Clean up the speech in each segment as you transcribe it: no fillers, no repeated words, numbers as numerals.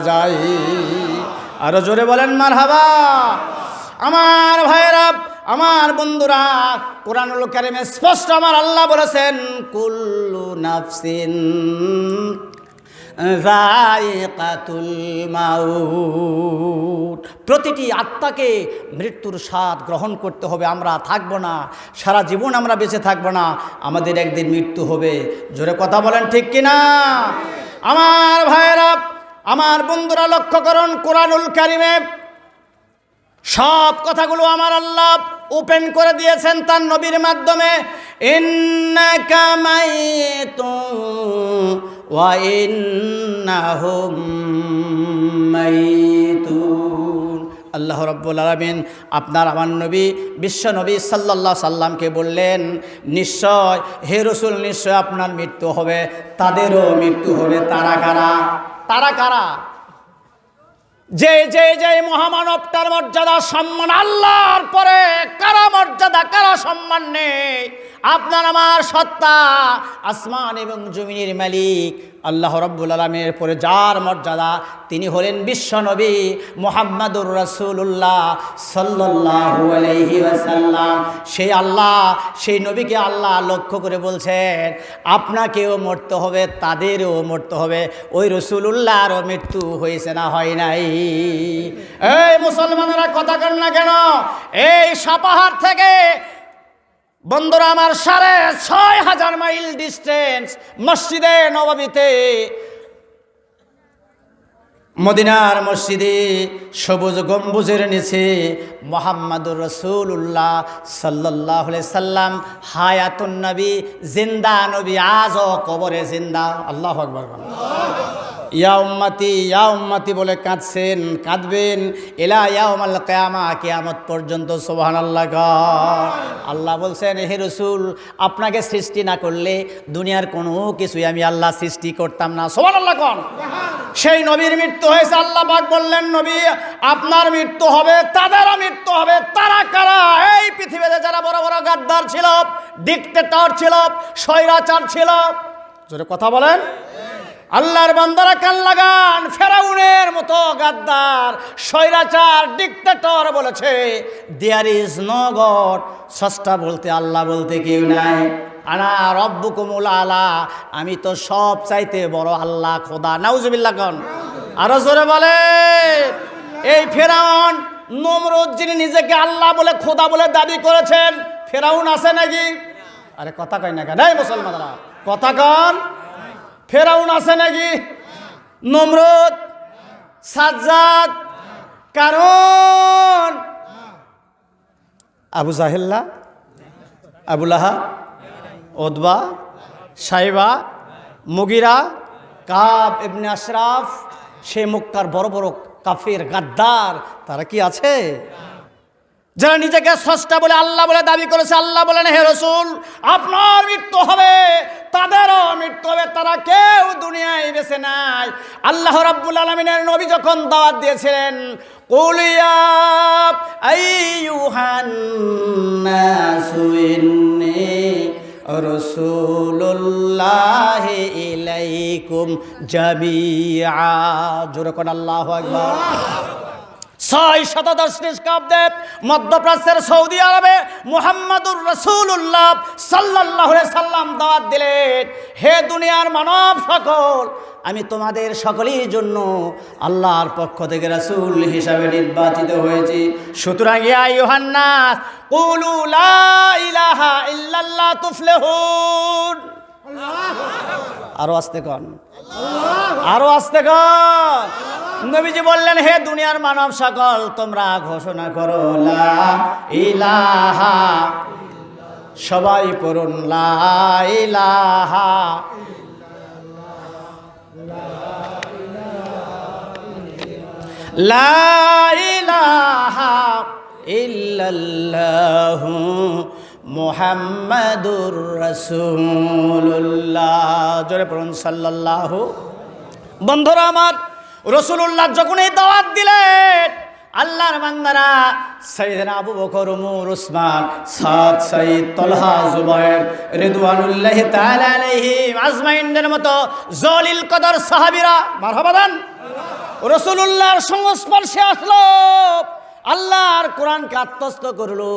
যাই। আরো জোরে বলেন মারহাবা। আমার ভাইরা, আমার বন্ধুরা, কোরআনুল কারীমে স্পষ্ট আমার আল্লাহ বলেছেন, কুল্লু নাফসিন যায়িকাতুল মাউত, প্রতিটি আত্মাকে মৃত্যুর স্বাদ গ্রহণ করতে হবে। আমরা থাকবো না, সারা জীবন আমরা বেঁচে থাকবো না, আমাদের একদিন মৃত্যু হবে। জোরে কথা বলেন ঠিক কিনা? আমার ভাইরা, আমার বন্ধুরা, লক্ষ্য করুন, কোরআনুল কারীমে সব কথাগুলো আমার আল্লাহ ওপেন করে দিয়েছেন তার নবীর মাধ্যমে। ইন্নাকা মাইতুন ওয়া ইন্নাহুম মাইতুন। আল্লাহ রাব্বুল আলামিন আপনার আমার নবী, বিশ্ব নবী সাল্লাল্লাহু আলাইহি সাল্লামকে বললেন, নিশ্চয় হে রাসূল, নিশ্চয় আপনার মৃত্যু হবে, তাদেরও মৃত্যু হবে। তারা কারা? তারা কারা? যে যে যে মহামানবটার মর্যাদা সম্মান আল্লাহর পরে কারা মর্যাদা, কারা সম্মান নেই? আপনার আমার সত্তা, আসমান এবং জমিনের মালিক আল্লাহ রাব্বুল আলামিনের পরে যার মর্যাদা, তিনি হলেন বিশ্বনবী মুহাম্মাদুর রাসূলুল্লাহ সাল্লাল্লাহু আলাইহি ওয়াসাল্লাম। সেই আল্লাহ, সেই নবীকে আল্লাহ লক্ষ্য করে বলছেন, আপনাকেও মরতে হবে, তাদেরও মরতে হবে। ওই রাসূলুল্লাহরও মৃত্যু হয়েছে না হয় নাই? এই মুসলমানেরা কথা কন না কেন? এই সাপাহার থেকে বন্ধুরা আমার ৬,৫০০ মাইল ডিস্টেন্স মসজিদে নববীতে, মদিনার মসজিদে সবুজ গম্বুজের নিচে মুহাম্মাদুর রাসূলুল্লাহ সাল্লাল্লাহু আলাইহি সাল্লাম হায়াতুন নবী, জিন্দা নবী, আজও কবরে জিন্দা। আল্লাহু আকবার। ইয়া উম্মতি, ইয়া উম্মতি বলে কাঁদছেন, কাঁদবেন ইলা ইয়াউমাল কিয়ামা, কিয়ামত পর্যন্ত। সুবহানাল্লাহ। আল্লাহ বলছেন, হে রাসূল, আপনাকে সৃষ্টি না করলে দুনিয়ার কোনো কিছুই আমি আল্লাহ সৃষ্টি করতাম না। সুবহানাল্লাহ। কোন সেই নবীর মৃত্যু হয়েছে, আল্লাহ পাক বললেন, নবী আপনার মৃত্যু হবে, তাদেরও মৃত্যু হবে। তারা কারা? এই পৃথিবীতে যারা বড় বড় গাদ্দার ছিল, ডিক্টেটর ছিল, স্বৈরাচার ছিল। জোরে কথা বলেন। আল্লাহর বান্দারা কান লাগান, ফেরাউনের মতো গাদ্দার, স্বৈরাচার, ডিক্টেটর বলেছে দেয়ার ইজ নো গড, স্রষ্টা বলতে, আল্লাহ বলতে কেউ নাই। আনা রব্বুকুমুল আলা, আমি তো সব চাইতে বড় আল্লাহ, খোদা। নাউজুবিল্লাহ। কোন আরো জোরে বলে। এই ফেরাউন নমরুদ, যিনি নিজেকে আল্লাহ বলে, খোদা বলে দাবি করেছেন, ফেরাউন আছে নাকি? আরে কথা কয় না কেন? এই মুসলমানরা কথা কন। ফেরাউন আছে নাকি? নমরুদ, সাজ্জাদ, কারুন, আবু জাহেল্লা, আবু লাহাব, উতবা, সাইবা, মুগিরা, কাব ইবনে আশরাফ, সে মক্কার বড় বড় কাফির গাদ্দার, তারা কি আছে? যারা নিজেকে স্রষ্টা বলে, আল্লাহ বলে দাবি করেছে। আল্লাহ বলেন, হে রাসূল, আপনার মৃত্যু হবে, তাদেরও মৃত্যু হবে। তারা কেউ দুনিয়ায় বেঁচে নাই। আল্লাহ রাব্বুল আলামিনের নবী যখন দাওয়াত দিয়েছিলেন, কুল ইয়া আইয়ুহান নাসু ইন্নী রাসূলুল্লাহি ইলাইকুম জামিআ। জোরে কোন আল্লাহু আকবার। ৬১০ খ্রিস্টাব্দে মধ্যপ্রাচ্যের সৌদি আরবে মুহাম্মাদুর রাসূলুল্লাহ সাল্লাল্লাহু আলাইহি সাল্লাম দাওয়াত দিলেন, হে দুনিয়ার মানব সকল, আমি তোমাদের সকলের জন্য আল্লাহর পক্ষ থেকে রাসূল হিসাবে নির্বাচিত হয়েছি। সুতরাং ইয়া আইয়ুহান নাস কুলু লা ইলাহা ইল্লাল্লাহ তুফলিহুন। আরো আস্তে কন, আরো আস্তে কন। নবীজি বললেন, হে দুনিয়ার মানব সকল, তোমরা ঘোষণা করো লা ইলাহা, সবাই পড়ুন লা ইলাহা, লা ইলাহা ইল্লাল্লাহু মুহাম্মাদুর রাসূলুল্লাহ। জোরে পড়ুন সাল্লাল্লাহু। বন্ধুরা আমার, রাসূলুল্লাহ যখন এই দাওয়াত দিলেন, আল্লাহর বান্দারা সাইয়েদনা আবু বকর, ওমর, উসমান, সাদ, সাইদ, তলহা, জুবায়ের রিদওয়ানুল্লাহি তাআলা আলাইহিম আজমাইনদের মতো জলিল কদর সাহাবীরা, মারহাবা দেন। রাসূলুল্লাহর সংস্পর্শে আসলো, আল্লাহর কোরআনকে আত্মস্থ করলো,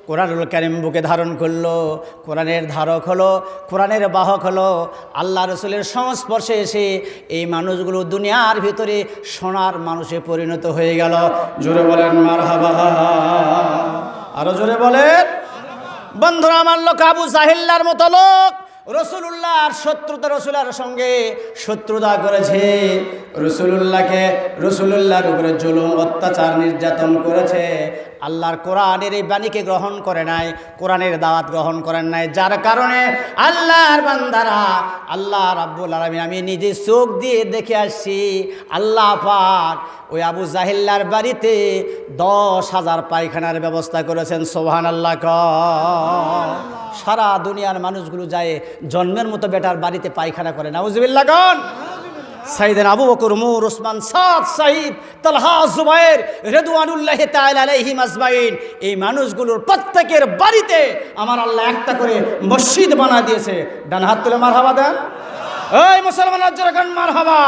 কোরআনুল কারীম বুকে ধারণ করলো, কোরআনের ধারক হলো, কোরআনের বাহক হলো, আল্লাহ রসুলের সংস্পর্শে এসে এই মানুষগুলো দুনিয়ার ভিতরে সোনার মানুষে পরিণত হয়ে গেল। জোরে বলেন মারহাবা, আরো জোরে বলেন। বন্ধুরা আমার, লোক আবু জাহিল্লার মতো লোক রসুলুল্লাহর শত্রুতা, রসুলের সঙ্গে শত্রুতা করেছে, রসুলুল্লাহর উপরে জুলুম অত্যাচার নির্যাতন করেছে, আল্লাহর কোরআনের এই বাণীকে গ্রহণ করে নাই, কোরআনের দাওয়াত গ্রহণ করেন নাই, যার কারণে আল্লাহর বান্দারা, আল্লাহ রাব্বুল আলামিন, আমি নিজে চোখ দিয়ে দেখে আসছি, আল্লাহ পাক ওই আবু জাহিল্লার বাড়িতে 10,000 পায়খানার ব্যবস্থা করেছেন। সুবহানাল্লাহ। সারা দুনিয়ার মানুষগুলো যায় জন্মের মতো বেটার বাড়িতে পায়খানা করে, নাউজুবিল্লাহ কোন। সাইয়েদনা আবু বকর, উমর, ওসমান, সাদ, সাঈদ, তালহা, জুবায়ের রিদওয়ানুল্লাহি তাআলা আলাইহিম আজমাইন, এই মানুষগুলোর প্রত্যেকের বাড়িতে আমার আল্লাহ একটা করে মসজিদ বানিয়ে দিয়েছে। ডান হাত তুলে মারহাবা দেন। এই মুসলমানরা জোরে গান মারহাবা।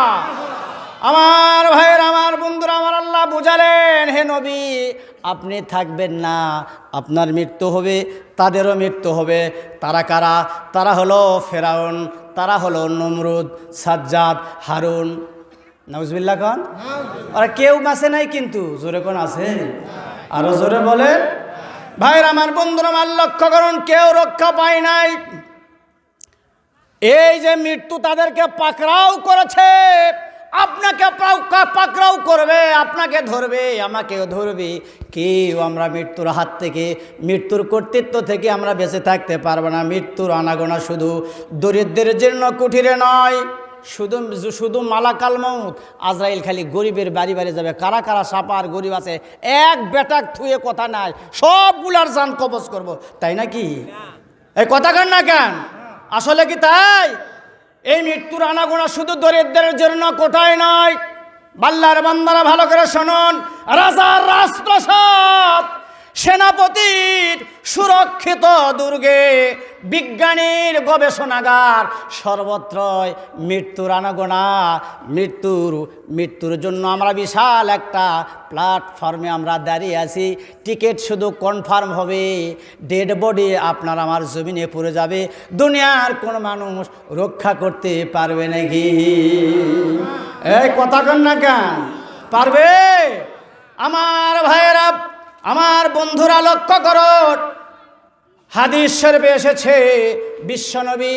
আমার ভাইয়ের, আমার বন্ধুরা, আমার আল্লাহ বুঝালেন, হে নবী, আপনি থাকবেন না, আপনার মৃত্যু হবে, তাদেরও মৃত্যু হবে। তারা কারা? তারা হলো ফেরাউন, তারা হলো নমরুদ, সাজ্জাদ, হারুন। নাউজুবিল্লাহ খান। আর কেউ বাঁচে নাই কিন্তু, জোরে কোন আছে? আরো জোরে বলেন। ভাইয়ের আমার, বন্ধুরা আমার, লক্ষ্য করুন, কেউ রক্ষা পায় নাই। এই যে মৃত্যু তাদেরকে পাকড়াও করেছে, আপনাকে পাকড়াও করবে, আপনাকে ধরবে, আমাকেও ধরবে। কেউ আমরা মৃত্যুর হাত থেকে, মৃত্যুর কর্তৃত্ব থেকে আমরা বেঁচে থাকতে পারবো না। মৃত্যুর আনাগোনা শুধু দরিদ্রের জন্য কুঠিরে নয়, শুধু মালাকাল মউত, আজরাইল খালি গরিবের বাড়ি বাড়ি যাবে। কারা কারা সাপার গরিব আছে, এক বেটাক থুয়ে কথা নাই, সবগুলার জান কবজ করব, তাই নাকি? এই কথা কান না কেন? আসলে কি তাই? এই মৃত্যুর আনাগোনা শুধু দরিদ্রের জন্য কোথায় নয়। আল্লাহর বান্দারা ভালো করে শুনুন, রাজার রাজপ্রাসাদ, সেনাপতির সুরক্ষিত দুর্গে, বিজ্ঞানীর গবেষণাগার, সর্বত্রই মৃত্যুর আনাগোনা। মৃত্যুর জন্য আমরা বিশাল একটা প্ল্যাটফর্মে আমরা দাঁড়িয়ে আছি। টিকিট শুধু কনফার্ম হবে, ডেড বডি আপনার আমার জমিনে পড়ে যাবে। দুনিয়ার কোন মানুষ রক্ষা করতে পারবে নাকি? এই কথা কন না কেন? পারবে? আমার ভাইয়েরা, আমার বন্ধুরা, লক্ষ্য করুন, হাদিস শরীফে এসেছে, বিশ্বনবী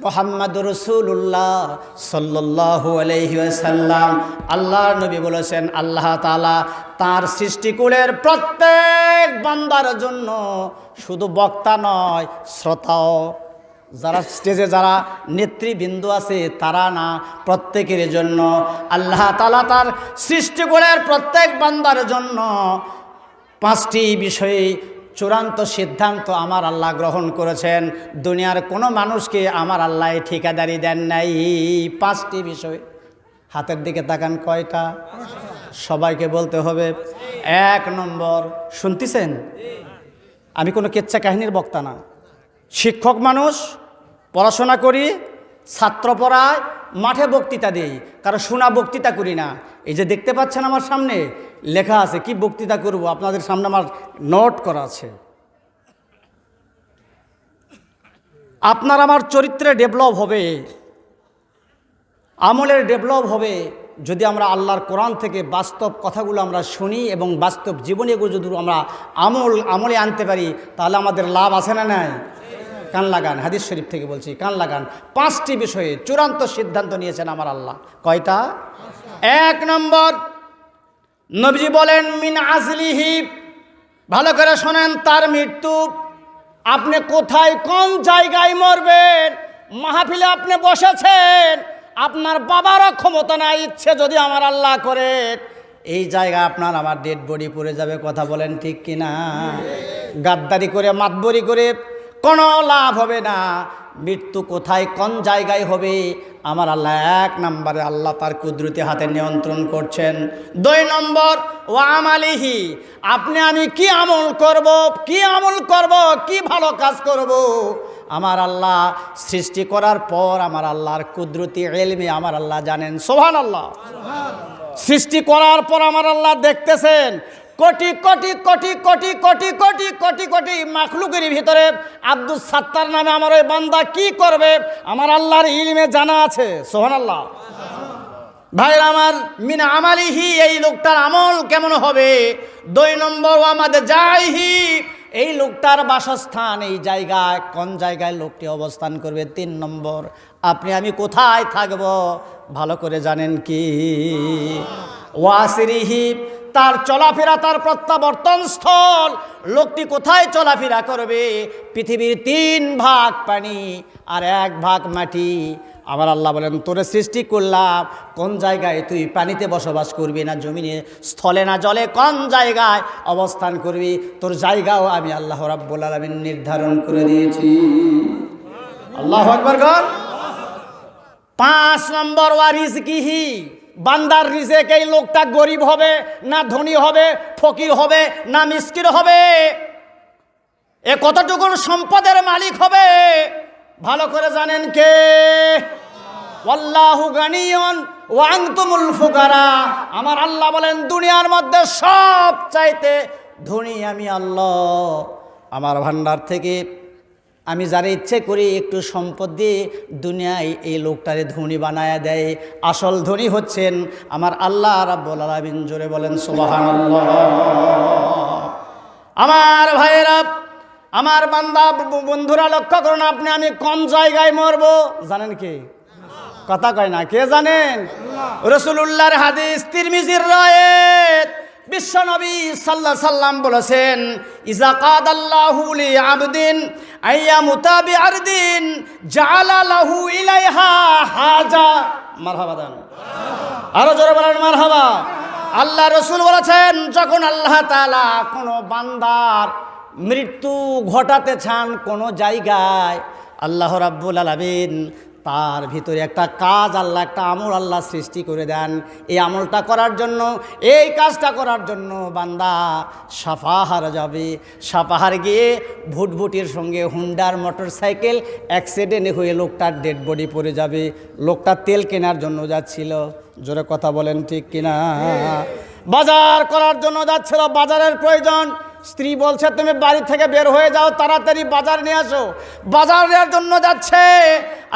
মুহাম্মদুর রাসূলুল্লাহ সাল্লাল্লাহু আলাইহি ওয়াসাল্লাম, আল্লাহর নবী বলেছেন, আল্লাহ তাআলা তার সৃষ্টিকুলের প্রত্যেক বান্দার জন্য, শুধু বক্তা নয়, শ্রোতাও, যারা স্টেজে যারা নেতৃবৃন্দ আছে তারা না, প্রত্যেকের জন্য আল্লাহ তাআলা তার সৃষ্টিকুলের প্রত্যেক বান্দার জন্য 5টি বিষয়ে চূড়ান্ত সিদ্ধান্ত আমার আল্লাহ গ্রহণ করেছেন। দুনিয়ার কোনো মানুষকে আমার আল্লাহ ঠিকাদারি দেন নাই। 5টি বিষয়। হাতের দিকে তাকান, কয়টা? সবাইকে বলতে হবে। 1 নম্বর, শুনতেছেন? আমি কোনো কেচ্ছা কাহিনীর বক্তা না, শিক্ষক মানুষ, পড়াশোনা করি, ছাত্র পড়ায়, মাঠে বক্তৃতা দিই, কারণ শোনা বক্তৃতা করি না। এই যে দেখতে পাচ্ছেন আমার সামনে লেখা আছে, কি বক্তৃতা করব, আপনাদের সামনে আমার নোট করা আছে। আপনার আমার চরিত্রে ডেভেলপ হবে, আমলের ডেভেলপ হবে যদি আমরা আল্লাহর কোরআন থেকে বাস্তব কথাগুলো আমরা শুনি এবং বাস্তব জীবনে যদি আমরা আমলে আনতে পারি, তাহলে আমাদের লাভ আছে না নাই? কান লাগান, হাদিস শরীফ থেকে বলছি, কান লাগান। 5টি বিষয়ে চূড়ান্ত সিদ্ধান্ত নিয়েছেন আমার আল্লাহ। কয়টা? 1 নম্বর, নবীজি বলেন, মিন আজলিহি, ভালো করে শোনেন, তার মৃত্যু। আপনি কোথায় কোন জায়গায় মরবেন, মাহফিলে আপনি বসেছেন, আপনার বাবারও ক্ষমতা নাই, ইচ্ছে যদি আমার আল্লাহ করে এই জায়গা আপনার আমার ডেড বডি পড়ে যাবে। কথা বলেন ঠিক কিনা? গাদ্দারি করে, মাতবরি করে কোনো লাভ হবে না। মৃত্যু কোথায় কোন জায়গায় হবে আমার আল্লাহ 1 নম্বরে আল্লাহ তার কুদরতি হাতে নিয়ন্ত্রণ করছেন। 2 নম্বর, ও আমালিহি, আপনি আমি কি আমল করব, কি ভালো কাজ করব, আমার আল্লাহ সৃষ্টি করার পর আমার আল্লাহর কুদরতি ইলমে আমার আল্লাহ জানেন। সুবহানাল্লাহ। সৃষ্টি করার পর আমার আল্লাহ দেখতেছেন কোটি কোটি কোটি কোটি কোটি কোটি কোটি কোটি মাখলুকের ভিতরে আব্দুস সাত্তার নামে আমার ওই বান্দা কি করবে আমার আল্লাহর ইলমে জানা আছে। সুবহানাল্লাহ। ভাইরা আমার, মিন আমালিহি, এই লোকটার আমল কেমন হবে। 2 নম্বর, আমাদের যাইহি, এই লোকটার বাসস্থান, এই জায়গায় কোন জায়গায় লোকটি অবস্থান করবে। 3 নম্বর, আপনি আমি কোথায় থাকব ভালো করে জানেন কি। ওয়াসিরিহি, তার চলাফেরা, তার প্রত্যাবর্তন স্থল, লোকটি কোথায় চলাফেরা করবে। পৃথিবীর 3 ভাগ পানি আর 1 ভাগ মাটি। আমার আল্লাহ বলেন তোরে সৃষ্টি করলাম কোন জায়গায় তুই পানিতে বসবাস করবি না জমিনে, স্থলে না জলে, কোন জায়গায় অবস্থান করবি, তোর জায়গাও আমি আল্লাহ রাব্বুল আলামিন নির্ধারণ করে দিয়েছি। আল্লাহু আকবার গণ। 5 নম্বর, ওয়ারিজকিহি, বান্দার রিজেক, এই লোকটা গরিব হবে না ধনী হবে, ফকির হবে না মিসকিন হবে, এ কতটুকু সম্পদের মালিক হবে ভালো করে জানেন কে। ওয়াল্লাহু গানিয়ুন ওয়া আনতুমুল ফুকারা, আমার আল্লাহ বলেন দুনিয়ার মধ্যে সব চাইতে ধনী আমি আল্লাহ। আমার ভান্ডার থেকে আমি যারা ইচ্ছে করি একটু সম্পদ দিয়ে দুনিয়ায় এই লোকটারে ধনী বানায়া দেয়। আসল ধনী হচ্ছেন আমার আল্লাহ রাব্বুল আলামিন। জোরে বলেন সুবহানাল্লাহ। আমার ভাইয়েরা, আমার বান্দা বন্ধুরা, লক্ষ্য করুন আপনি আমি কোন জায়গায় মরব জানেন কি? কথা কয় না, কে জানেন? রাসূলুল্লাহর হাদিস, তিরমিজির রাওয়ায়াত, বিশ্বনবী সাল্লাল্লাহু আলাইহি সাল্লাম বলেছেন, ইজা কাদাল্লাহু লি আবদিন আইয়া মুতাবি আরদিন জাআলা লাহু ইলাইহা হাজা। মারহাবা দেন, আরো জোরে বলেন মারহাবা। আল্লাহ রাসূল বলেছেন, যখন আল্লাহ তাআলা কোনো বান্দার মৃত্যু ঘটাতে চান কোনো জায়গায়, আল্লাহ রাব্বুল আলামিন তার ভিতরে একটা কাজ আল্লাহ, একটা আমল আল্লাহ সৃষ্টি করে দেন। এই আমলটা করার জন্য, এই কাজটা করার জন্য বান্দা সাফাহার যাবে। সাফাহার গিয়ে ভুটভুটির সঙ্গে হুন্ডার মোটরসাইকেল অ্যাক্সিডেন্ট হয়ে লোকটার ডেড বডি পড়ে যাবে। লোকটা তেল কেনার জন্য যাচ্ছিল, জোরে কথা বলেন ঠিক কিনা। বাজার করার জন্য যাচ্ছিল, বাজারের প্রয়োজন। স্ত্রী বলছে তুমি বাড়ি থেকে বের হয়ে যাও, তাড়াতাড়ি বাজার নিয়ে আসো। বাজার নেওয়ার জন্য যাচ্ছে।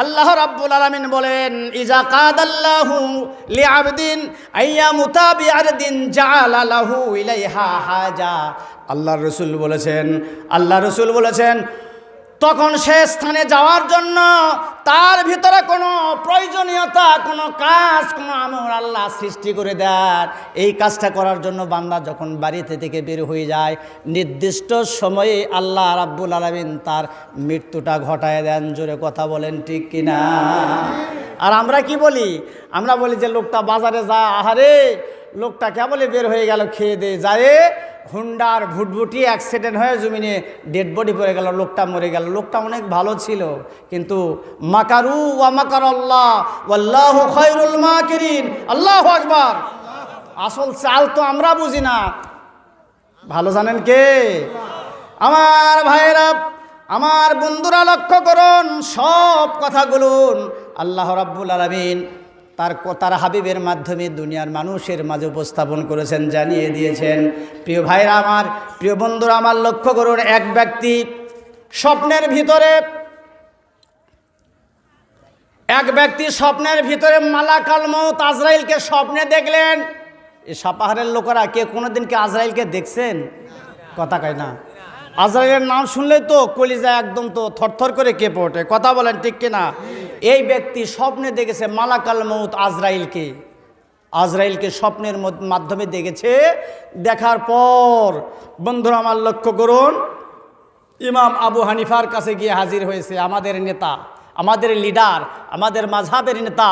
আল্লাহ রাব্বুল আলামিন বলেন, ইজা কাদাল্লাহু লিআবদিন আইয়া মুতাবি আরদিন জাআলা লাহু ইলাইহা হাজা। আল্লাহর রাসূল বলেছেন তখন সে স্থানে যাওয়ার জন্য তার ভিতরে কোনো প্রয়োজনীয়তা, কোনো কাজ, কোনো আমল আল্লাহ সৃষ্টি করে দেন। এই কাজটা করার জন্য বান্দা যখন বাড়িতে থেকে বের হয়ে যায়, নির্দিষ্ট সময়ে আল্লাহ রাব্বুল আলামিন তার মৃত্যুটা ঘটায় দেন। জোরে কথা বলেন ঠিক কিনা। আর আমরা কি বলি? আমরা বলি যে লোকটা বাজারে যায়, আহারে লোকটা কেবলই বের হয়ে গেল খেয়ে দিয়ে, যায় হুন্ডার ভুটভুটি অ্যাক্সিডেন্ট হয়ে জমিনে ডেড বডি পড়ে গেল, লোকটা মরে গেল। লোকটা অনেক ভালো ছিল, কিন্তু মাকারু ওয়া মাকারাল্লাহ ওয়াল্লাহু খায়রুল মাকিরিন। আল্লাহু আকবার। আসল চাল তো আমরা বুঝি না, ভালো জানেন কে? আমার ভাইয়েরা, আমার বন্ধুরা, লক্ষ্য করুন সব কথাগুলো আল্লাহ রাব্বুল আলামিন তার হাবিবের মাধ্যমে দুনিয়ার মানুষের মাঝে উপস্থাপন করেছেন, জানিয়ে দিয়েছেন। প্রিয় ভাইরা আমার, প্রিয় বন্ধুরা আমার, লক্ষ্য করুন এক ব্যক্তি স্বপ্নের ভিতরে মালাকাল মউত আজরাইলকে স্বপ্নে দেখলেন। এই সাপাহারের লোকেরা কে কোনোদিন কি আজরাইলকে দেখছেন? কথা কয় না। আজরাইলের নাম শুনলেই তো কলিজা একদম তো থরথর করে কেঁপে ওঠে। কথা বলেন ঠিক কিনা। এই ব্যক্তি স্বপ্নে দেখেছে মালাকাল মউত আজরাইলকে স্বপ্নের মাধ্যমে দেখেছে। দেখার পর বন্ধুরা আমার লক্ষ্য করুন, ইমাম আবু হানিফার কাছে গিয়ে হাজির হয়েছে। আমাদের নেতা, আমাদের লিডার, আমাদের মাযহাবের নেতা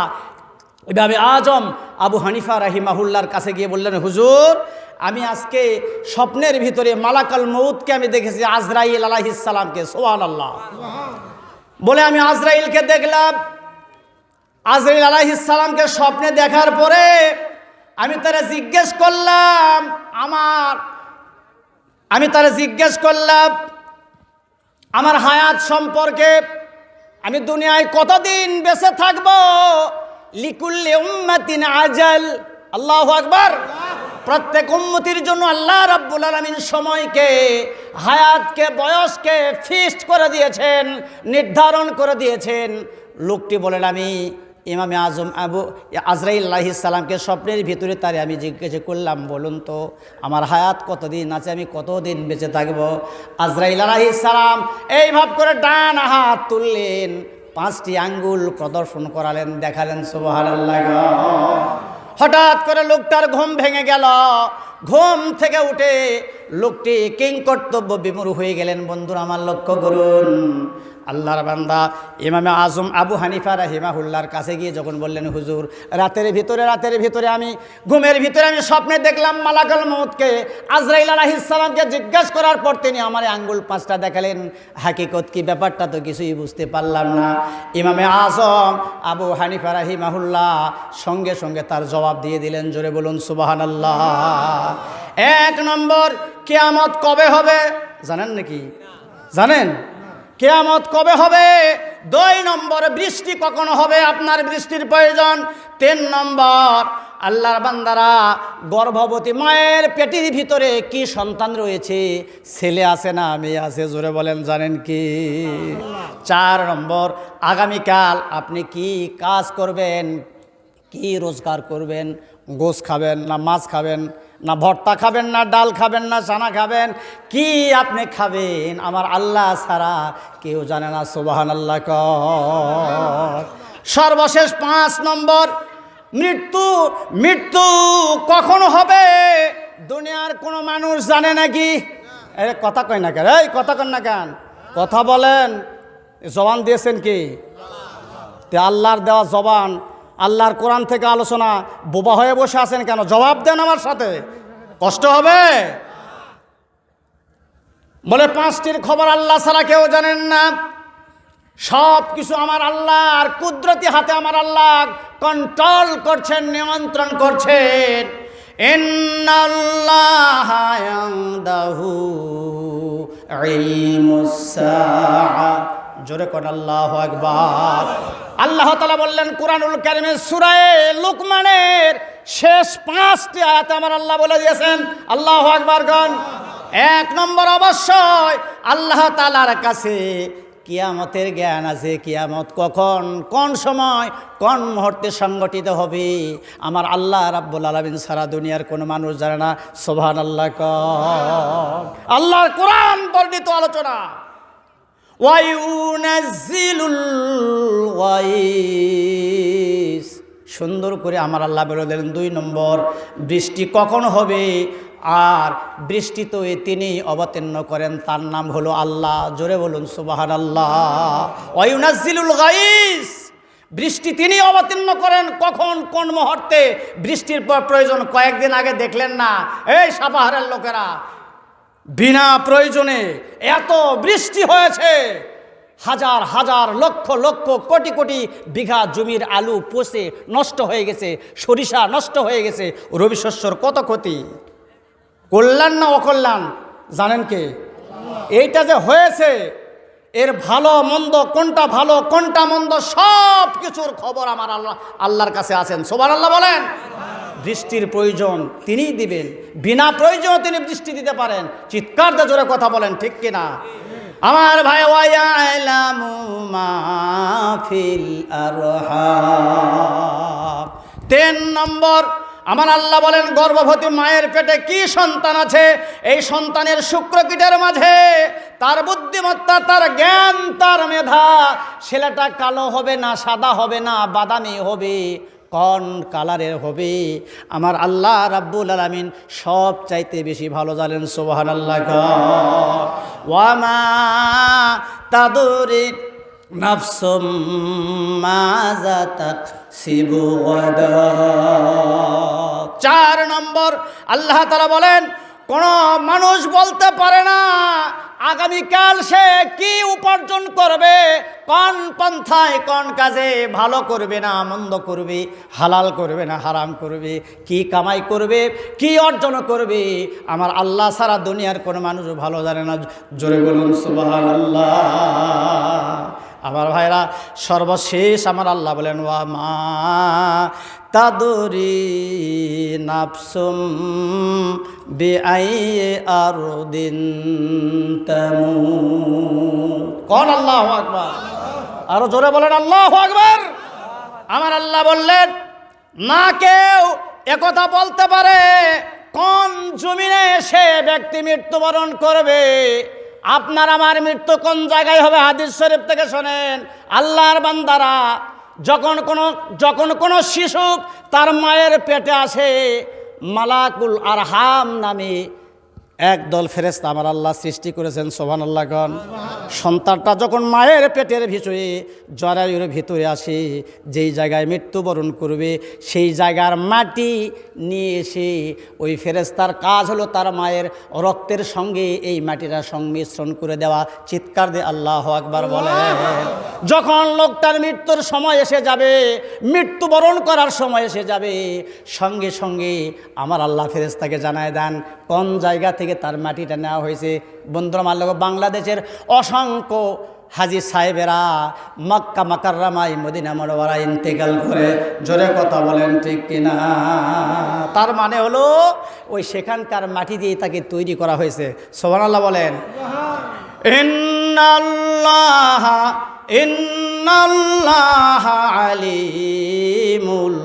ইমামে আজম আবু হানিফা রাহিমাহুল্লাহর কাছে গিয়ে বললেন, হুজুর আমি আজকে স্বপ্নের ভিতরে মালাকাল মউতকে আমি দেখেছি, আজরাইল আলাইহিস সালামকে। সুবহানাল্লাহ। বলে আমি আজরাইলকে দেখলাম। আজরাইল আলাইহিস সালামকে স্বপ্নে দেখার পরে আমি তারা জিজ্ঞেস করলাম আমার হায়াত সম্পর্কে, আমি দুনিয়ায় কতদিন বেঁচে থাকব। লিকুল্লি উম্মাতিন আজাল, আল্লাহু আকবার। প্রত্যেক উম্মতির জন্য আল্লাহ রাব্বুল আলামিন সময়কে, হায়াতকে, বয়সকে ফিক্সড করে দিয়েছেন, নির্ধারণ করে দিয়েছেন। লোকটি বলেন, আমি ইমামে আজম আজরাইল আলাইহিস সালামকে স্বপ্নের ভিতরে তারে আমি জিজ্ঞাসা করলাম, বলুন তো আমার হায়াত কতদিন আছে, আমি কতদিন বেঁচে থাকব? আজরাইল আলাইহিস সালাম এই ভাব করে ডান হাত তুললেন, 5টি আঙ্গুল প্রদর্শন করালেন, দেখালেন সুবহানাল্লাহ। হঠাৎ করে লোকটার ঘুম ভেঙে গেল। ঘুম থেকে উঠে লোকটি কিংকর্তব্য বিমূঢ় হয়ে গেলেন। বন্ধুরা আমার লক্ষ্য করুন, আল্লাহর বান্দা ইমামে আজম আবু হানিফা রাহিমাহুল্লাহর কাছে গিয়ে যখন বললেন, হুজুর রাতের ভিতরে আমি ঘুমের ভিতরে আমি স্বপ্নে দেখলাম মালাকুল মউতকে, আজরাইল আলাইহিস সালামকে জিজ্ঞাসা করার পর তিনি আমার আঙ্গুল 5টা দেখালেন। হাকিকত কি, ব্যাপারটা তো কিছুই বুঝতে পারলাম না। ইমামে আজম আবু হানিফা রাহিমাহুল্লাহ সঙ্গে সঙ্গে তার জবাব দিয়ে দিলেন, জোরে বলুন সুবহানাল্লাহ। 1 নম্বর, কিয়ামত কবে হবে জানেন নাকি? জানেন কিয়ামত কবে হবে? 2 নম্বর, বৃষ্টি কখন হবে, আপনার বৃষ্টির প্রয়োজন। 3 নম্বর, আল্লাহর বান্দারা গর্ভবতী মায়ের পেটের ভিতরে কি সন্তান রয়েছে, ছেলে আছে না মেয়ে আছে, জোরে বলেন জানেন কি? 4 নম্বর, আগামীকাল আপনি কি কাজ করবেন, কি রোজগার করবেন? গোশ খাবেন না মাছ খাবেন, না ভর্তা খাবেন, না ডাল খাবেন, না চানা খাবেন, কি আপনি খাবেন আমার আল্লাহ ছাড়া কেউ জানে না। সুবহানাল্লাহ। সর্বশেষ 5 নম্বর, মৃত্যু কখন হবে দুনিয়ার কোনো মানুষ জানে নাকি? কথা কয় না কেন? কথা কন না কেন? কথা বলেন। জবান দিয়েছেন কি? তে আল্লাহর দেওয়া জবান, আল্লাহর কোরআন থেকে আলোচনা, বোবা হয়ে বসে আছেন কেন? জবাব দেন আমার সাথে, কষ্ট হবে। বলে 5টির খবর আল্লাহ ছাড়া কেউ জানেন না। সব কিছু আমার আল্লাহর কুদরতি হাতে, আমার আল্লাহ কন্ট্রোল করছেন, নিয়ন্ত্রণ করছেন। ইন্নাল্লাহা ইয়ানদাহু ইলমুস সাআ, জোরে কোন আল্লাহু আকবার। আল্লাহ তাআলা বললেন কুরআনুল কারীমের সূরা লুকমানের শেষ 5টি আয়াতে আমার আল্লাহ বলে দিয়েছেন, আল্লাহু আকবার গান। 1 নম্বর, অবশ্যই আল্লাহ তাআলার কাছে কিয়ামতের জ্ঞান আছে। কিয়ামত কখন, কোন সময়, কোন মুহূর্তে সংগঠিত হবে আমার আল্লাহ রাব্বুল আলামিন সারা দুনিয়ার কোনো মানুষ জানে না। সুবহানাল্লাহ। আল্লাহর কোরআন বর্ণিত আলোচনা। ওয়ায়ুনাজ্জিলুল গায়স, সুন্দর করে আমার আল্লাহ বলে দিলেন। 2 নম্বর, বৃষ্টি কখন হবে? আর বৃষ্টি তো তিনি অবতীর্ণ করেন, তার নাম হলো আল্লাহ। জোরে বলুন সুবহানাল্লাহ। ওয়ায়ুনাজ্জিলুল গায়স, বৃষ্টি তিনি অবতীর্ণ করেন। কখন, কোন মুহূর্তে বৃষ্টির প্রয়োজন? কয়েকদিন আগে দেখলেন না এই সাপাহারের লোকেরা বিনা প্রয়োজনে এত বৃষ্টি হয়েছে, হাজার হাজার লক্ষ লক্ষ কোটি কোটি বিঘা জমির আলু পচে নষ্ট হয়ে গেছে, সরিষা নষ্ট হয়ে গেছে, রবি শস্যর কত ক্ষতি। কল্যাণ না অকল্যাণ জানেন কে? এইটা যে হয়েছে, এর ভালো মন্দ, কোনটা ভালো কোনটা মন্দ, সব কিছুর খবর আমার আল্লাহর কাছে আছেন। সুবহানাল্লাহ বলেন। বৃষ্টির প্রয়োজন তিনিই দিবেন, বিনা প্রয়োজনে তিনি বৃষ্টি দিতে পারেন। চিৎকার দিয়ে জোরে কথা বলেন, ঠিক কিনা আমার ভাই? ওয়ায়ালামু মা ফিল আরহাম। 3 নম্বর, আমার আল্লাহ বলেন গর্ভবতী মায়ের পেটে কি সন্তান আছে, এই সন্তানের শুক্রকীটের মাঝে তার বুদ্ধিমত্তা, তার জ্ঞান, তার মেধা, ছেলেটা কালো হবে না, সাদা হবে না, বাদামি হবে, কোন কালারের হবে আমার আল্লাহ রাব্বুল আলামিন সব চাইতে বেশি ভালো জানেন। সুবহানাল্লাহ। ওয়ামা তাদরি নাফসুম মাযা তাকসিবু গাদা। 4 নম্বর, আল্লাহ তাআলা বলেন কোন মানুষ বলতে পারে না আগামীকাল সে কি উপার্জন করবে, কোন পন্থায়, কোন কাজে ভালো করবে না মন্দ করবে, হালাল করবে না হারাম করবে, কি কামাই করবে, কি অর্জন করবে আমার আল্লাহ সারা দুনিয়ার কোনো মানুষ ভালো জানে না। জোরে বলুন সুবহানাল্লাহ। আমার ভাইরা, সর্বশেষ আমার আল্লাহ বলেন ওয়া মা তাদরি নাফসুম বিআইয়ি আরদিন তামুত। কোন আল্লাহু আকবার, আরো জোরে বলেন আল্লাহু আকবার। আমার আল্লাহ বললেন না কেউ একথা বলতে পারে কোন জমিনে সে ব্যক্তি মৃত্যুবরণ করবে, আপনার আমার মৃত্যু কোন জায়গায় হবে। হাদিস শরীফ থেকে শোনেন, আল্লাহর বান্দারা যখন কোনো শিশু তার মায়ের পেটে আসে, মালাকুল আরহাম নামে একদল ফেরেশতা আমার আল্লাহ সৃষ্টি করেছেন, সুবহানাল্লাহ গণ। সন্তানটা যখন মায়ের পেটের ভিতরে জরায়ুর ভিতরে আসে, যেই জায়গায় মৃত্যুবরণ করবে সেই জায়গার মাটি নিয়ে এসে ওই ফেরেশতার কাজ হলো তার মায়ের রক্তের সঙ্গে এই মাটিটা সংমিশ্রণ করে দেওয়া। চিৎকার দিয়ে আল্লাহু আকবার বলেন। যখন লোকটার মৃত্যুর সময় এসে যাবে, মৃত্যুবরণ করার সময় এসে যাবে, সঙ্গে সঙ্গে আমার আল্লাহ ফেরেশতাকে জানায় দেন কোন জায়গা থেকে তার মাটিটা নেওয়া হয়েছে। বন্ধুরা আমার লোক, বাংলাদেশের অসংখ্য হাজী সাহেবেরা মক্কা মুকাররমায় মদিনা মুনাওয়ারায় ইন্তেকাল করে, জোরে কথা বলেন ঠিক কিনা। তার মানে হলো ওই সেখানকার মাটি দিয়ে তাকে তৈরি করা হয়েছে। সুবহানাল্লাহ বলেন। ইন্নাল্লাহ আলিমুল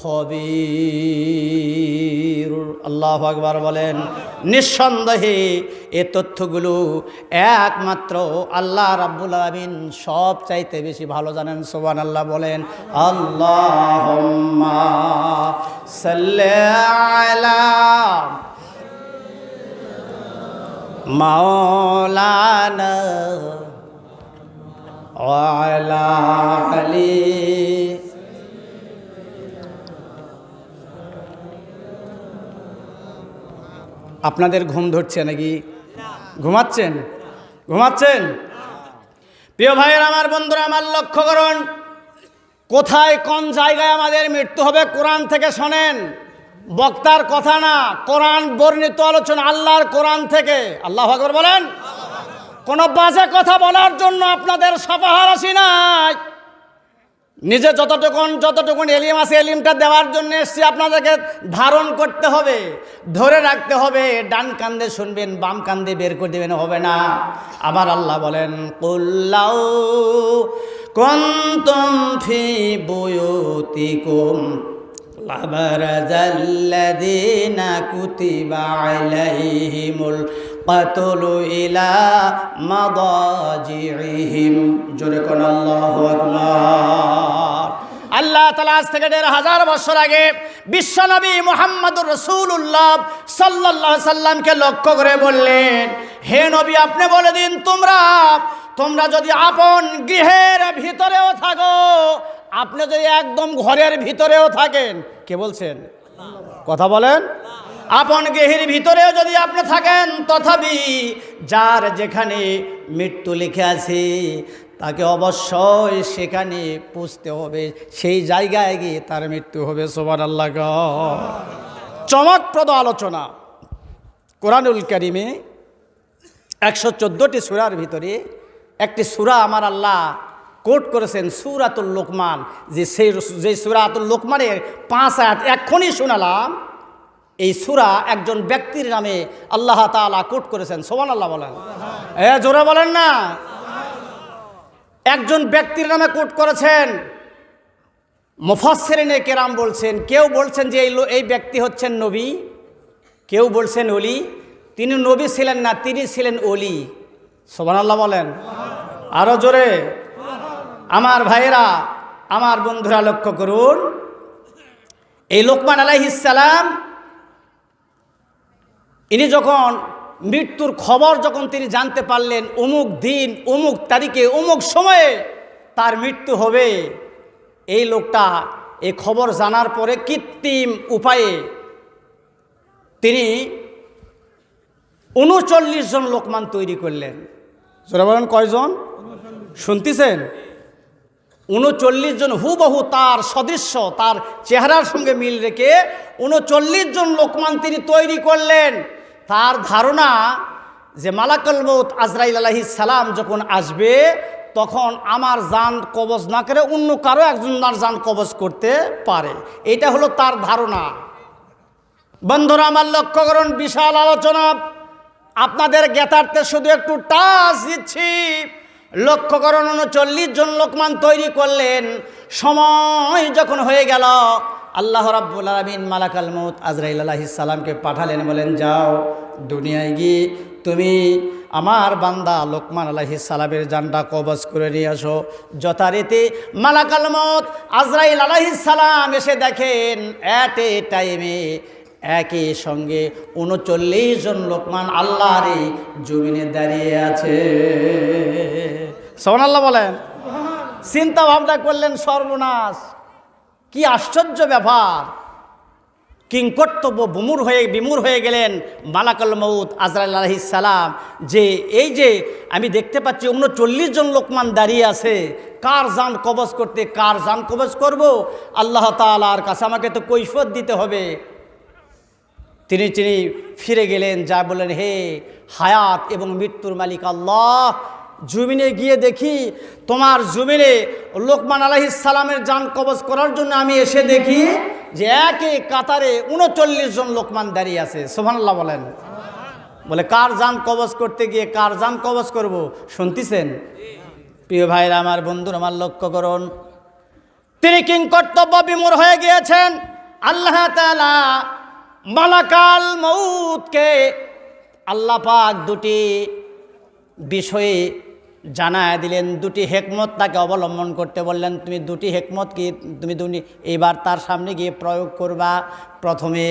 খবীর। আল্লাহু আকবার বলেন। নিঃসন্দেহে এ তথ্যগুলো একমাত্র আল্লাহ রাব্বুল আলামিন সব চাইতে বেশি ভালো জানেন। সুবহানাল্লাহ বলেন। আল্লাহুম্মা সাল্লি আলা মাওলানা ওয়া আলা আলি। আপনাদের ঘুম ধরছে নাকি? ঘুমাচ্ছেন? প্রিয় ভাইয়ের আমার, বন্ধুরা আমার, লক্ষ্য করুন কোথায় কোন জায়গায় আমাদের মৃত্যু হবে কোরআন থেকে শোনেন। বক্তার কথা না, কোরআন বর্ণিত আলোচনা, আল্লাহর কোরআন থেকে। আল্লাহু আকবার বলেন। কোনো বাজে কথা বলার জন্য আপনাদের সফাহার আসি নাই। নিজে যতটুকুন এলিম আছে এলিমটা দেওয়ার জন্য এসছি। আপনাদেরকে ধারণ করতে হবে, ধরে রাখতে হবে। ডান কান্দে শুনবেন, বাম কান্দে বের করে দেবেন, হবে না। আমার আল্লাহ বলেন কুল লাউ কুনতুম ফি বুয়ুতিকুম লাবারাযাল্লাযীনা কুতিবা আলাইহিমুল কাতলু ইলা মাদাজিহিম। জোরে কোন আল্লাহু আকবার। আল্লাহ তাআলা আজ থেকে ১৫০০ বছর আগে বিশ্বনবী মুহাম্মদুর রাসূলুল্লাহ সাল্লাল্লাহু আলাইহি সাল্লামকে লক্ষ্য করে বললেন, হে নবী, আপনি বলে দিন তোমরা যদি আপন গৃহের ভিতরেও থাকো, আপনি যদি একদম ঘরের ভিতরেও থাকেন, কে বলছেন? কথা বলেন। আপন গৃহের ভিতরেও যদি আপনি থাকেন, তথাপি যার যেখানে মৃত্যু লিখে আছে তাকে অবশ্যই সেখানে পুষতে হবে, সেই জায়গায় গিয়ে তার মৃত্যু হবে। সুবহানাল্লাহ। চমকপ্রদ আলোচনা। কোরআনুল কারীমে ১১৪টি সূরার ভিতরে একটি সূরা আমার আল্লাহ কোট করেছেন, সূরাতুল লোকমান। যে সূরাতুল লোকমানের ৫ আয়াত এক্ষুনি শোনালাম, এই সূরা একজন ব্যক্তির নামে আল্লাহ তাআলা কোট করেছেন। সুবহানাল্লাহ বলেন। জোরে বলেন না। একজন ব্যক্তির নামে কোট করেছেন। মুফাসসিরিনে কেরাম বলছেন, কেউ বলছেন যে এই ব্যক্তি হচ্ছেন নবী, কেউ বলছেন ওলি। তিনি নবী ছিলেন না, তিনি ছিলেন ওলি। সুবহানাল্লাহ বলেন। আরো জোরে। আমার ভাইয়েরা, আমার বন্ধুরা, লক্ষ্য করুন, এই লোকমান আলাইহিস সালাম ইনি যখন মৃত্যুর খবর তিনি জানতে পারলেন, অমুক দিন অমুক তারিখে অমুক সময়ে তার মৃত্যু হবে, এই লোকটা এই খবর জানার পরে কৃত্রিম উপায়ে তিনি ৩৯ জন লোকমান তৈরি করলেন। যারা বলেন কয়জন? শুনতেছেন? ৩৯ জন, হুবহু তার সদৃশ্য, তার চেহারার সঙ্গে মিল রেখে ৩৯ জন লোকমান তিনি তৈরি করলেন। তার ধারণা যে মালাকুল মউত আজরাইল আলাইহিস সালাম যখন আসবে তখন আমার জান কবজ না করে অন্য কারো একজনের জান কবজ করতে পারে। এটা হলো তার ধারণা। বন্ধুরা আমার লক্ষ্য করুন, বিশাল আলোচনা, আপনাদের জ্ঞাতার্থে শুধু একটু টাচ দিচ্ছি। লক্ষ্য করুন, 39 জন লোকমান তৈরি করলেন। সময় যখন হয়ে গেল, আল্লাহ রাব্বুল আলামিন মালাকাল মউত আজরাইল আলাইহিস সালামকে পাঠালেন, বলেন যাও দুনিয়ায় গিয়ে তুমি আমার বান্দা লোকমান আলাইহিস সালামের জানটা কবজ করে নিয়ে আসো। যথারীতি মালাকাল মউত আজরাইল আলাইহিস সালাম এসে দেখেন অ্যাট এ টাইমে একই সঙ্গে 39 জন লোকমান আল্লাহর এই জমিনে দাঁড়িয়ে আছে। সুবহানাল্লাহ বলেন। চিন্তা ভাবনা করলেন, সর্বনাশ, কি আশ্চর্য ব্যাপার। কিংকর্তব্য বিমূঢ় হয়ে গেলেন মালাকুল মউত আজরাইল আলাইহিস সালাম, যে এই যে আমি দেখতে পাচ্ছি 39 জন লোকমান দাঁড়িয়ে আছে, কার জান কবজ করতে, কার জান কবজ করব? আল্লাহ তাআলার কাছে আমাকে তো কৈফিয়ত দিতে হবে। তিনি ফিরে গেলেন, যা বললেন, হে হায়াত এবং মৃত্যুর মালিক আল্লাহ, জমিনে গিয়ে দেখি তোমার জমিনে লোকমান আলাইহিস সালামের জান কবজ করার জন্য আমি এসে দেখি যে একে কাতারে 39 জন লোকমান দাঁড়িয়ে আছে। সুবহানাল্লাহ বলেন। বলে কার জান কবজ করতে গিয়ে কার জান কবজ করব? শুনতেছেন প্রিয় ভাইরা আমার, বন্ধুরা আমার, লক্ষ্য করুন, তিনি কিংকর্তব্য বিমূঢ় হয়ে গিয়েছেন। আল্লাহ তাআলা মালাকাল মউতকে আল্লাহ পাক দুটি বিষয়ে জানায় দিলেন, দুটি হিকমত তাকে অবলম্বন করতে বললেন। তুমি দুটি হিকমত কি তুমি এইবার তার সামনে গিয়ে প্রয়োগ করবা। প্রথমে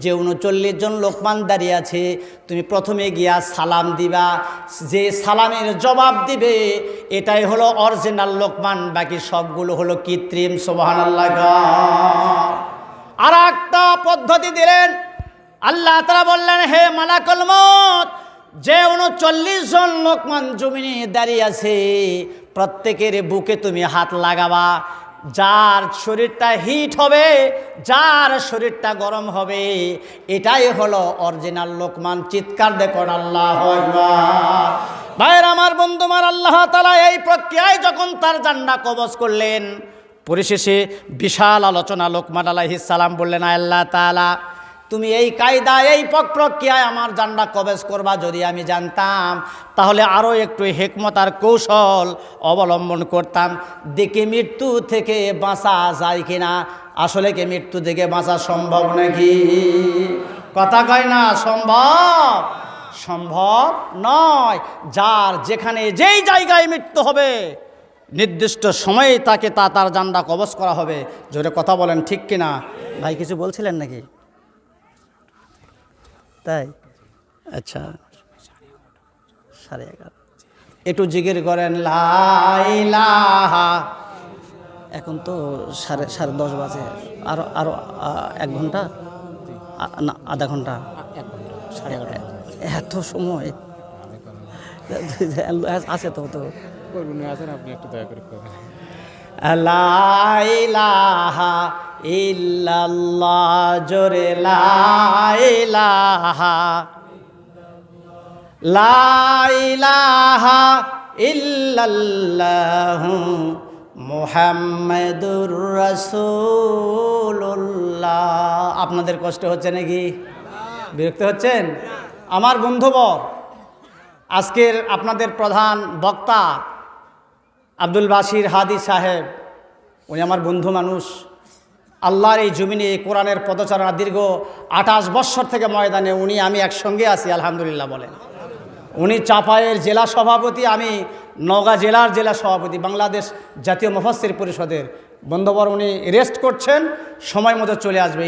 যে 39 জন লোকমান দাঁড়িয়ে আছে, তুমি প্রথমে গিয়া সালাম দিবা। যে সালামের জবাব দিবে এটাই হলো অরিজিনাল লোকমান, বাকি সবগুলো হলো কৃত্রিম। সুবহানাল্লাহ। আর একটা পদ্ধতি দিলেন। আল্লাহ তাআলা বললেন, হে মালাকুল মউত, যে 39 জন লোকমান জমিনে দাঁড়িয়ে আছে, প্রত্যেকের বুকে তুমি হাত লাগাবা। যার শরীরটা হিট হবে, যার শরীরটা গরম হবে, এটাই হলো অরিজিনাল লোকমান। চিৎকার দেখুন আল্লাহু আকবার। ভাইরা আমার, বন্ধুমার, আল্লাহ তাআলা এই প্রক্রিয়ায় যখন তার জান্নাত কবজ করলেন, পরিশেষে বিশাল আলোচনা। লোকমান আলাইহিস সালাম বললেন, আল্লাহ তাআলা, তুমি এই কায়দা, এই প্রক্রিয়ায় আমার জান্নাত কবজ করবা, যদি আমি জানতাম তাহলে আরও একটু হিকমত আর কৌশল অবলম্বন করতাম, দেখি মৃত্যু থেকে বাঁচা যায় কিনা। আসলে কি মৃত্যু থেকে বাঁচা সম্ভব নাকি? কথা কয় না, সম্ভব নয়। যার যেখানে যেই জায়গায় মৃত্যু হবে, নির্দিষ্ট সময়ে তাকে তার জান্নাত কবজ করা হবে। জোরে কথা বলেন, ঠিক কিনা? ভাই কিছু বলছিলেন নাকি? তাই? আচ্ছা, 11:30 একটু জিকির করেন, লা ইলাহা। এখন তো 10:30 বাজে, আরো 1 ঘন্টা না, আধা ঘন্টা, 1 ঘন্টা, 11:30। এত সময় আছে তো আপনি একটু দয়া করে করবেন। লা ইলাহা ইল্লাল্লাহ, জোরে লা ইলাহা, লা ইলাহা ইল্লাল্লাহু মুহাম্মাদুর রাসূলুল্লাহ। আপনাদের কষ্ট হচ্ছে নাকি? বিরক্ত হচ্ছেন? আমার বন্ধুবর, আজকের আপনাদের প্রধান বক্তা আব্দুল বাসির হাদি সাহেব, উনি আমার বন্ধু মানুষ। আল্লাহর এই জমিনে কোরআনের পদচারণা দীর্ঘ 28 বৎসর থেকে ময়দানে আমি একসঙ্গে আছি, আলহামদুলিল্লাহ বলেন। উনি চাঁপাইয়ের জেলা সভাপতি, আমি নওগাঁ জেলার জেলা সভাপতি, বাংলাদেশ জাতীয় মুফাসসির পরিষদের বন্ধুবর। উনি রেস্ট করছেন, সময় মতো চলে আসবে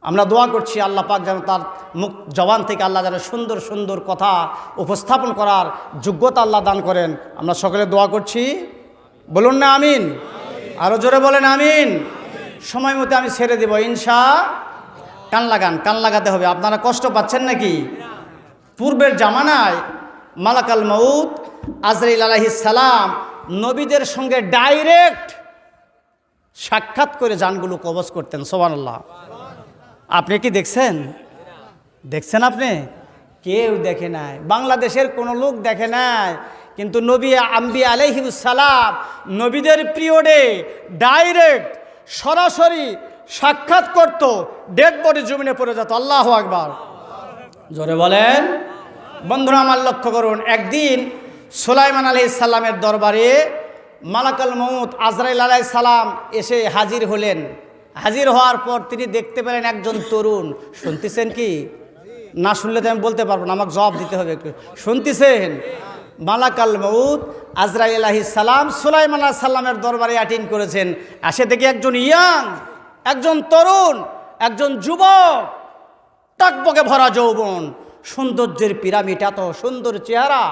আমরা দোয়া করছি আল্লাহ পাক যেন তার মুখ জবান থেকে আল্লাহ যেন সুন্দর সুন্দর কথা উপস্থাপন করার যোগ্যতা আল্লাহ দান করেন। আমরা সকলে দোয়া করছি, বলুন না আমিন? আরও জোরে বলেন আমিন। সময় মতো আমি ছেড়ে দেব কান লাগাতে হবে। আপনারা কষ্ট পাচ্ছেন নাকি? পূর্বের জামানায় মালাকাল মউত আজরাইল আলাইহিস সালাম নবীদের সঙ্গে ডাইরেক্ট সাক্ষাৎ করে জানগুলো কবজ করতেন। সুবহানাল্লাহ। আপনি কি দেখছেন? আপনি? কেউ দেখে নাই, বাংলাদেশের কোনো লোক দেখে নাই, কিন্তু নবী আম্বিয়া আলাইহিস সালাম নবীদের পিরিয়ডে ডাইরেক্ট সরাসরি সাক্ষাৎ করত, ডেড বডি জমিনে পড়ে যেত। আল্লাহু আকবার, জোরে বলেন। বন্ধুরা আমার লক্ষ্য করুন, একদিন সুলাইমান আলাইহিস সালামের দরবারে মালাকুল মউত আজরাইল আলাইহিস সালাম এসে হাজির হলেন। হাজির হওয়ার পর তিনি দেখতে পেলেন একজন তরুণ। শুনতেছেন কি? না শুনলে তো আমি বলতে পারবো না, আমাকে জবাব দিতে হবে। শুনতেছেন? মালাকুল মউত আজরাইল আলাইহিস সালাম সুলাইমান আলাইহিস সালামের দরবারে অ্যাটেন্ড করেছেন। আসে দেখে একজন ইয়াং, একজন তরুণ, একজন যুবক, টকবকে ভরা যৌবন, সৌন্দর্যের পিরামিড, এত সুন্দর চেহারা।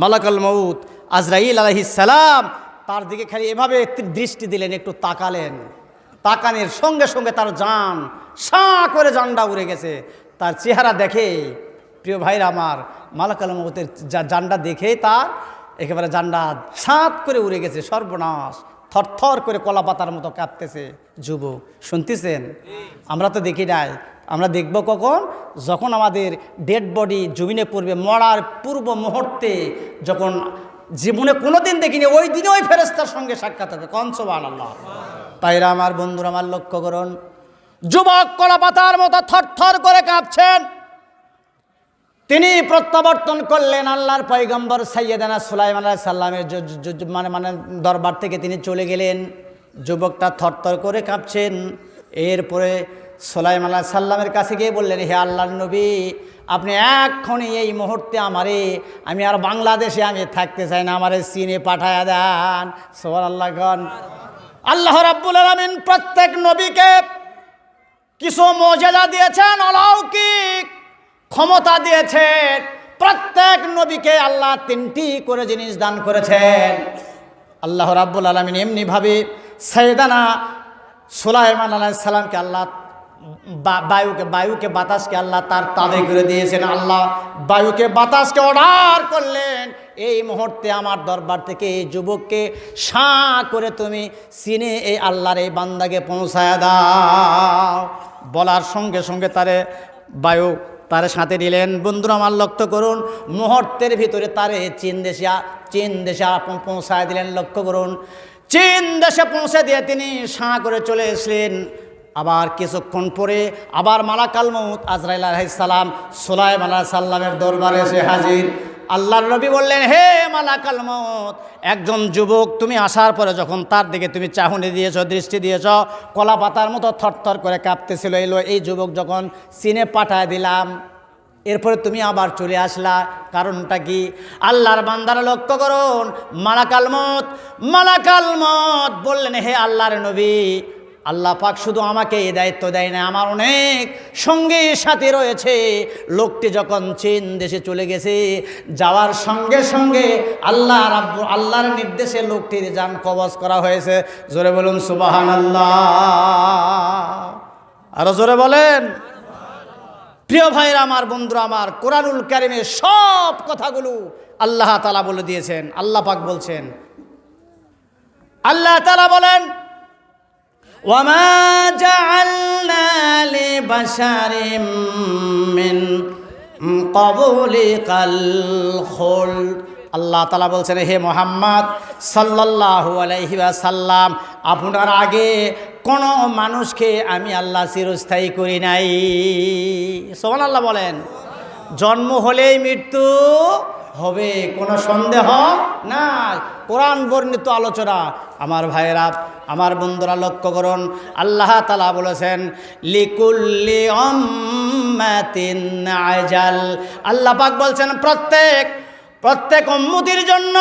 মালাকুল মউত আজরাইল আলাইহিস সালাম তার দিকে খালি এভাবে দৃষ্টি দিলেন, একটু তাকালেন। তাকানোর সঙ্গে সঙ্গে তার জান সাঁ করে জানটা উড়ে গেছে। তার চেহারা দেখে, প্রিয় ভাইরা আমার, মালাকুল মউতের জানটা দেখে তার একেবারে জানটা সাঁত করে উড়ে গেছে। সর্বনাশ, থরথর করে কলা পাতার মতো কাঁপতেছে যুবক। শুনতেছেন? আমরা তো দেখি নাই, আমরা দেখব কখন? যখন আমাদের ডেড বডি জমিনে পড়বে, মরার পূর্ব মুহূর্তে, যখন জীবনে কোনোদিন দেখিনি, ওই দিনে ওই ফেরেশতার সঙ্গে সাক্ষাৎ হবে। কোন সুবহানাল্লাহ। তাইরা আমার বন্ধুরা আমার লক্ষ্য করুন, যুবক কলা পাতার মতো থরথর করে কাঁপছেন। তিনি প্রত্যাবর্তন করলেন আল্লাহর পয়গম্বর সাইয়েদানা সুলাইমান আলাইহিস সালামের মানে দরবার থেকে তিনি চলে গেলেন। যুবকটা থরথর করে কাঁপছেন। এরপরে সুলাইমান আলাইহিস সালামের কাছে গিয়ে বললেন, হে আল্লাহর নবী, আপনি এক্ষুনি এই মুহূর্তে আমি আর বাংলাদেশে আমি থাকতে চাই না, আমারে চীনে পাঠায়া দেন। সুবহানাল্লাহ। আল্লাহ রাব্বুল আলামিন প্রত্যেক নবীকে কিছু মুজিজা দিয়েছেন, অলৌকিক ক্ষমতা দিয়েছেন। প্রত্যেক নবীকে আল্লাহ 3টি করে জিনিস দান করেছেন। আল্লাহ রাব্বুল আলামিন এমনিভাবে সাইয়েদানা সুলাইমান আলাইহিস সালামকে আল্লাহ বায়ুকে বাতাসকে আল্লাহ তার তাবে করে দিয়েছেন। আল্লাহ বায়ুকে বাতাসকে অর্ডার করলেন, এই মুহূর্তে আমার দরবার থেকে এই যুবককে সাঁ করে তুমি চীনে এই আল্লাহর এই বান্দাকে পৌঁছায় দাও। বলার সঙ্গে সঙ্গে বায়ু তার সাথে নিলেন। বন্ধুরা আমার লক্ষ্য করুন, মুহূর্তের ভিতরে তারে চীন দেশে পৌঁছায় দিলেন। লক্ষ্য করুন, চীন দেশে পৌঁছে দিয়ে তিনি সাঁ করে চলে এসলেন। আবার কিছুক্ষণ পরে আবার মালাকুল মউত আজরাইল আলাইহিস সালাম সুলাইমান আলাইহিস সালামের দরবারে এসে হাজির। আল্লাহর নবী বললেন, হে মালাকুল মউত, একজন যুবক তুমি আসার পরে যখন তার দিকে তুমি চাহনি দিয়েছ, দৃষ্টি দিয়েছ, কলা পাতার মতো থরথর করে কাঁপতেছিল, এই যুবক যখন চীনে পাঠায় দিলাম, এরপরে তুমি আবার চলে আসলা, কারণটা কি? আল্লাহর বান্দারা লক্ষ্য করুন, মালাকুল মউত বললেন, হে আল্লাহর নবী, আল্লাহ পাক শুধু আমাকে এই দায়িত্ব দেয় না, আমার অনেক সঙ্গী সাথী রয়েছে। লোকটি যখন চীন দেশে চলে গেছে, যাওয়ার সঙ্গে সঙ্গে আল্লাহর নির্দেশে লোকটির জান কবজ করা হয়েছে। জোরে বলুন সুবহানাল্লাহ। আরো জোরে বলেন। প্রিয় ভাইরা আমার, বন্ধুরা আমার, কোরআনুল কারিমে সব কথাগুলো আল্লাহ তাআলা বলে দিয়েছেন। আল্লাহ পাক বলছেন, আল্লাহ তাআলা বলেন, ওয়ামা জাআলনা লিবাশারিম মিন ক্বাবলিকাল খুলদ। আল্লাহ তাআলা বলছেন, হে মুহাম্মদ সাল্লাল্লাহু আলাইহি ওয়াসাল্লাম, আপনার আগে কোনো মানুষকে আমি আল্লাহ চিরস্থায়ী করি নাই। সুবহানাল্লাহ বলেন। জন্ম হলেই মৃত্যু হবে, কোনো সন্দেহ নাই। কোরআন বর্ণিত আলোচনা। আমার ভাইয়েরা, আমার বন্ধুরা লক্ষ্য করুন, আল্লাহ তাআলা বলেছেন, লিকুল্লি উম্মাতিন আজাল। আল্লাহ পাক বলছেন, প্রত্যেক উম্মতির জন্য